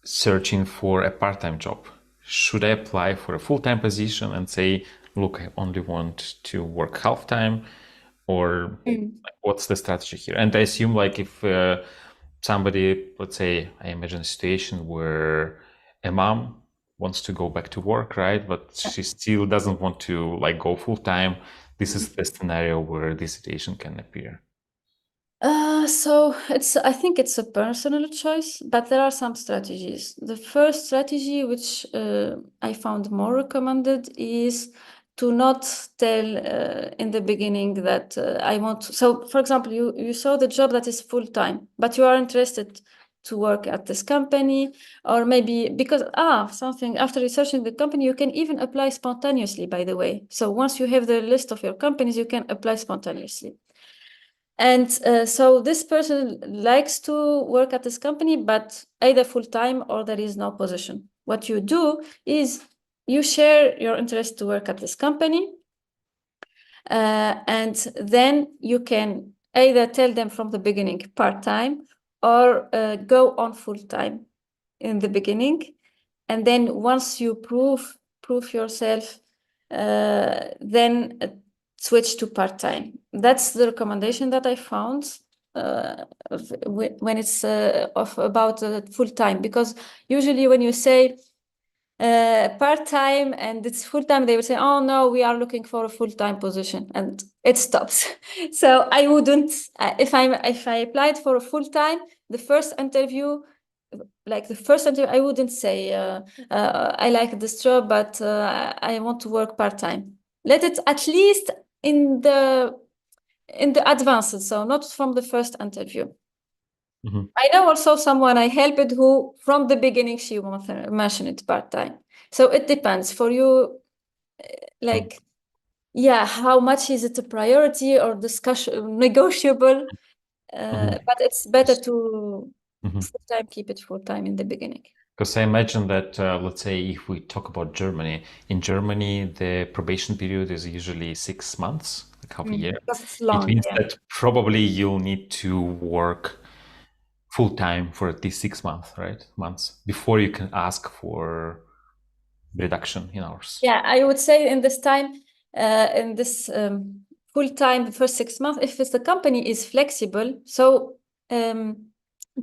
searching for a part-time job? Should I apply for a full-time position and say, look, I only want to work half-time? Or what's the strategy here? And I assume like if somebody, let's say, I imagine a situation where a mom wants to go back to work, right? But she still doesn't want to like go full-time. This is the scenario where this situation can appear. So I think it's a personal choice, but there are some strategies. The first strategy, which I found more recommended, is to not tell in the beginning that I want to. So, for example, you saw the job that is full time, but you are interested to work at this company, or maybe because something after researching the company, you can even apply spontaneously, by the way. So once you have the list of your companies, you can apply spontaneously. And so this person likes to work at this company, but either full-time or there is no position. What you do is you share your interest to work at this company, and then you can either tell them from the beginning part-time or go on full-time in the beginning. And then once you prove yourself, then switch to part-time. That's the recommendation that I found when it's about full-time, because usually when you say part-time and it's full-time, they will say, oh no, we are looking for a full-time position, and it stops. So I wouldn't, if I applied for a full-time, the first interview, I wouldn't say I like this job, but I want to work part-time. Let it at least in the advanced, so not from the first interview. Mm-hmm. I know also someone I helped who from the beginning she mentioned part-time. So it depends for you, like, yeah, how much is it a priority or discussion negotiable? Mm-hmm. But it's better to Mm-hmm. full-time, keep it full-time in the beginning. Because I imagine that, let's say, if we talk about Germany, in Germany, the probation period is usually 6 months, like half a year. Because it's It long, means yeah. that probably you'll need to work full time for at least 6 months, right? Months before you can ask for reduction in hours. Yeah, I would say in this time, in this full-time, the first 6 months, if the company is flexible, so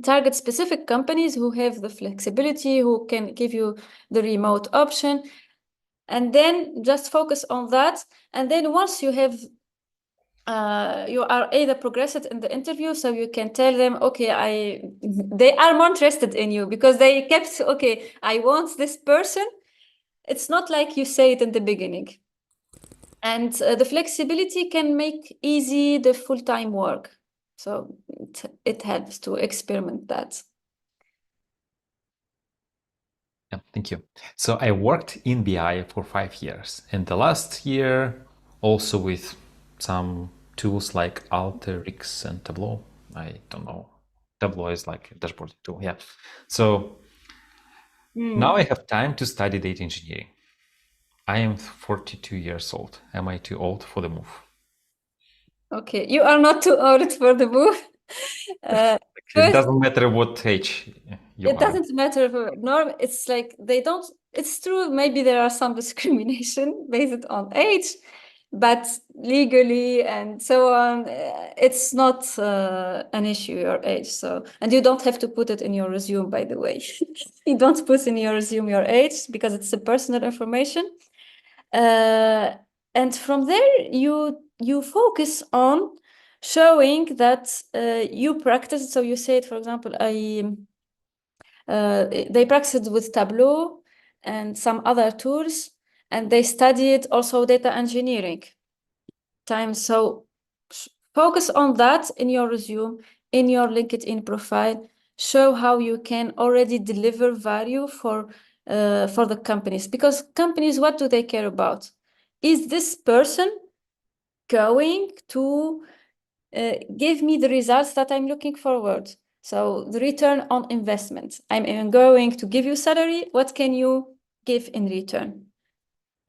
target specific companies who have the flexibility, who can give you the remote option, and then just focus on that. And then once you have you are either progressed in the interview, so you can tell them, okay, they are more interested in you because they kept, okay, I want this person. It's not like you say it in the beginning. And the flexibility can make easy the full-time work. So it helps to experiment that. Yeah, thank you. So I worked in BI for 5 years, and the last year also with some tools like Alteryx and Tableau. I don't know. Tableau is like a dashboard tool. Yeah. So now I have time to study data engineering. I am 42 years old. Am I too old for the move? Okay, you are not too old for the move. It First, doesn't matter what age you it are. doesn't matter for norm. It's like they don't. It's true. Maybe there are some discrimination based on age, but legally and so on, it's not an issue. Your age. So, and you don't have to put it in your resume. By the way, you don't put in your resume your age because it's a personal information. And from there, you focus on showing that you practice. So you said, for example, they practiced with Tableau and some other tools, and they studied also data engineering time. So focus on that in your resume, in your LinkedIn profile. Show how you can already deliver value for the companies, because companies, what do they care about? Is this person going to give me the results that I'm looking forward? So the return on investment. I'm going to give you salary. What can you give in return?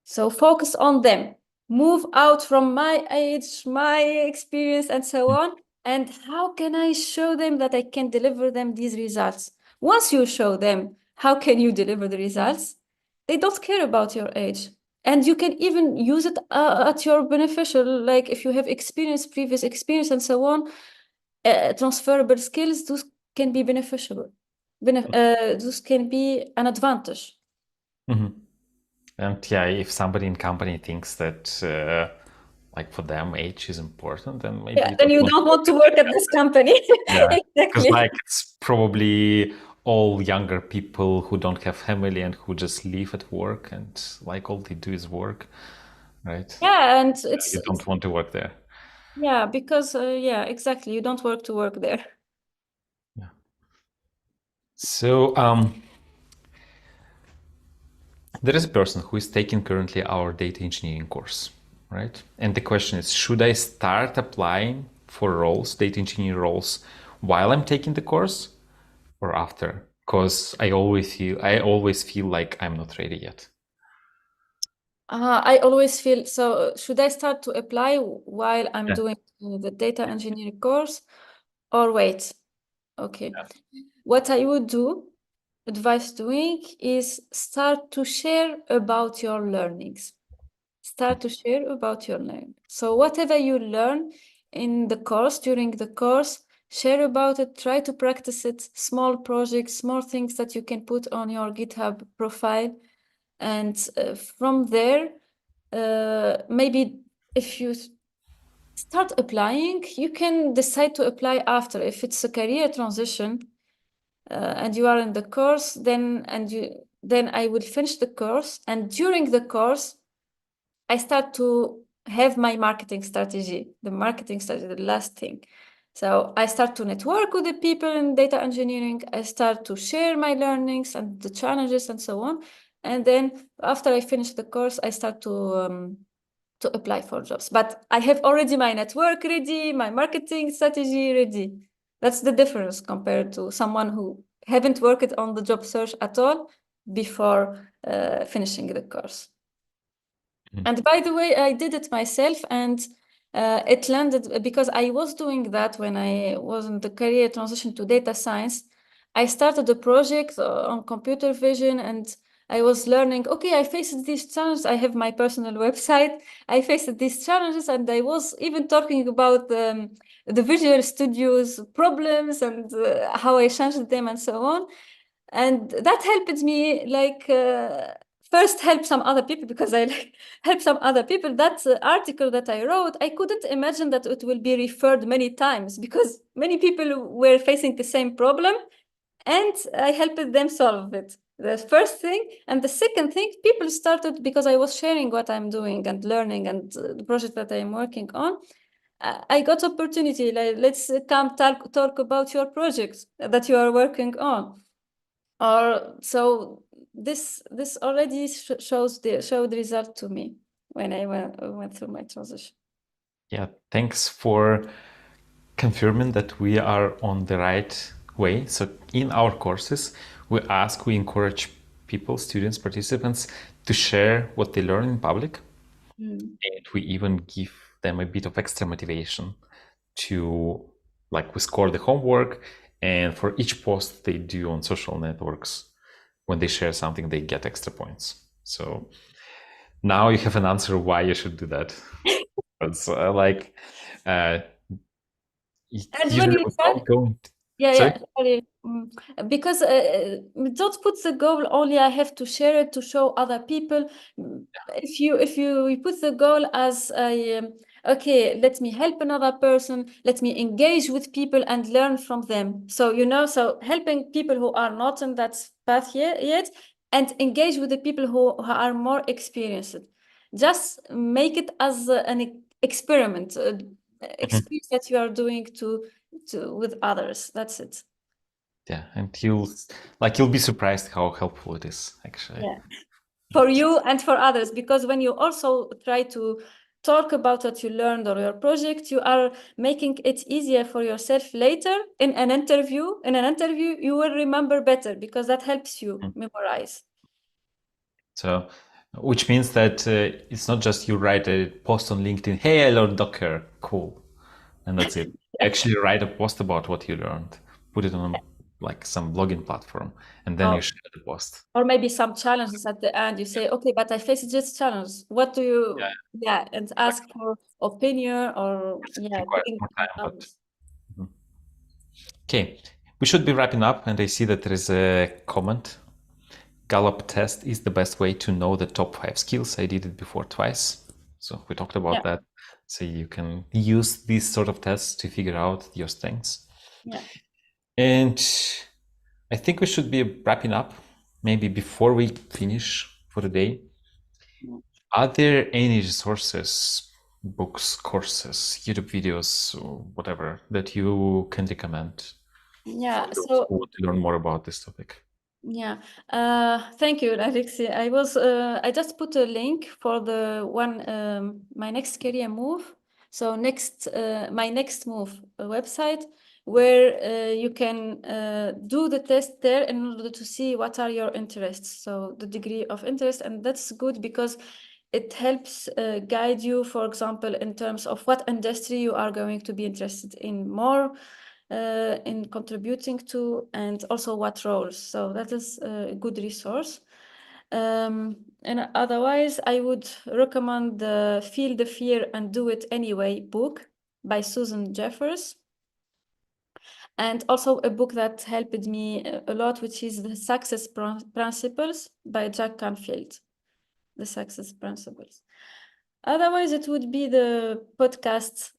So focus on them. Move out from my age, my experience, and so on. And how can I show them that I can deliver them these results? Once you show them how can you deliver the results, they don't care about your age. And you can even use it at your beneficial, like if you have experience, previous experience, and so on, transferable skills, those can be beneficial. Those can be an advantage. Mhm. And yeah, if somebody in company thinks that like for them age is important, then maybe Yeah, you then don't you want to don't work want to in work that at this company. Yeah, because Exactly. like it's probably all younger people who don't have family and who just live at work and like all they do is work, right? Yeah, and You don't want to work there. yeah, because yeah, exactly. You don't work to work there. Yeah. So there is a person who is taking currently our data engineering course, right? And the question is, should I start applying for roles, data engineering roles, while I'm taking the course or after? Because I always feel like I'm not ready yet. I always feel so. Should I start to apply while I'm Yeah. doing the data engineering course, or wait? Okay. What I would advise doing is start to share about your learnings. Start to share about your learning. So whatever you learn in the course, during the course, share about it, try to practice it, small projects, small things that you can put on your GitHub profile. And from there, maybe if you start applying, you can decide to apply after. If it's a career transition and you are in the course, then I will finish the course. And during the course, I start to have my marketing strategy, the last thing. So I start to network with the people in data engineering. I start to share my learnings and the challenges and so on. And then after I finish the course, I start to apply for jobs. But I have already my network ready, my marketing strategy ready. That's the difference compared to someone who haven't worked on the job search at all before finishing the course. And by the way, I did it myself, and it landed because I was doing that when I was in the career transition to data science. I started a project on computer vision, and I was learning, okay, I faced these challenges. I have my personal website. I faced these challenges, and I was even talking about the Visual Studio's problems and how I changed them and so on. And that helped me like first help some other people because I like, help some other people. That article that I wrote, I couldn't imagine that it will be referred many times because many people were facing the same problem, and I helped them solve it. The first thing. And the second thing, people started because I was sharing what I'm doing and learning and the project that I'm working on. I got opportunity, like, let's come talk about your project that you are working on. Or so this already showed the result to me when I went through my transition. Yeah, thanks for confirming that we are on the right way. So in our courses, we encourage people, students, participants to share what they learn in public. And we even give them a bit of extra motivation to, like, we score the homework, and for each post they do on social networks, when they share something, they get extra points. So now you have an answer why you should do that. It's uh, And when usually you we start, don't go. yeah, Sorry? yeah, sorry. Because don't put the goal only I have to share it to show other people. If you put the goal as okay, let me help another person, let me engage with people and learn from them. So so helping people who are not in that path yet, and engage with the people who are more experienced. Just make it as an experiment, Mhm. experience that you are doing with others. That's it. Yeah, and you'll be surprised how helpful it is, actually. Yeah. For you and for others, because when you also try to talk about what you learned or your project, you are making it easier for yourself later in an interview. In an interview, you will remember better because that helps you Mm. memorize. So, which means that it's not just you write a post on LinkedIn, hey, I learned Docker, cool, and that's it. You actually write a post about what you learned, put it on like some blogging platform, and then you Oh, share the post. or maybe some challenges at the end. You say, okay, but I faced this challenge. What do Yeah, you, yeah, and ask exactly. for opinion or, It yeah, requires bring more time, but others. mhm. Okay, we should be wrapping up, and I see that there is a comment. Gallup test is the best way to know the top 5 skills. I did it before twice, so we talked Yeah, about that. So you can use these sort of tests to figure out your strengths. yeah. And I think we should be wrapping up. Maybe before we finish for the day, Yeah. are there any resources, books, courses, YouTube videos, or whatever that you can recommend Yeah, for those so who want to learn more about this topic? yeah, thank you, Alexi. I just put a link for the one, my next career move. So my next move website where you can do the test there in order to see what are your interests. So the degree of interest, and that's good because it helps guide you, for example, in terms of what industry you are going to be interested in more in contributing to, and also what roles. So that is a good resource. And otherwise, I would recommend the Feel the Fear and Do It Anyway book by Susan Jeffers. And also a book that helped me a lot, which is The Success Principles by Jack Canfield. The Success Principles. Otherwise, it would be the podcast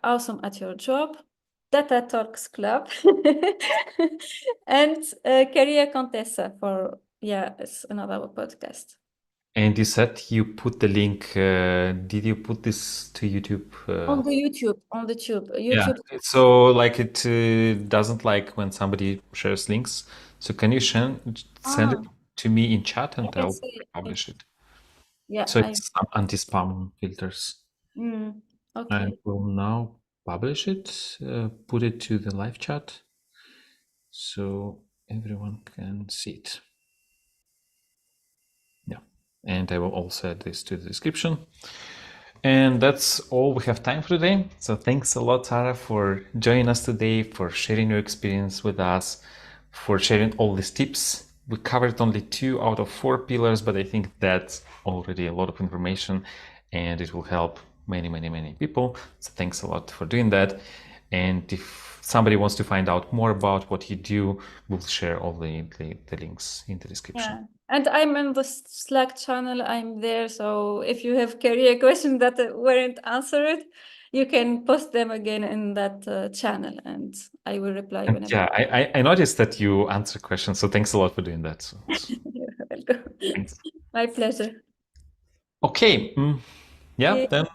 Awesome at Your Job, Data Talks Club, and Career Contessa for, yeah, it's another podcast. And you said you put the link. Did you put this to YouTube? On the tube, Yeah. YouTube. So like it doesn't like when somebody shares links. So can you send it Ah, to me in chat I and can I'll see it. publish it. Yeah, So it's some anti-spam filters. I okay. will now publish it, put it to the live chat so everyone can see it. Yeah. And I will also add this to the description. And that's all we have time for today. So thanks a lot, Tara, for joining us today, for sharing your experience with us, for sharing all these tips. We covered only 2 out of 4 pillars, but I think that's already a lot of information and it will help many, many, many people. So thanks a lot for doing that. And if somebody wants to find out more about what you do, we'll share all the links in the description. Yeah. And I'm in the Slack channel. I'm there. So if you have career questions that weren't answered, you can post them again in that channel and I will reply And whenever. yeah, I noticed that you answer questions, so thanks a lot for doing that. So, You're welcome. thanks. My pleasure. Okay, yeah, Okay. then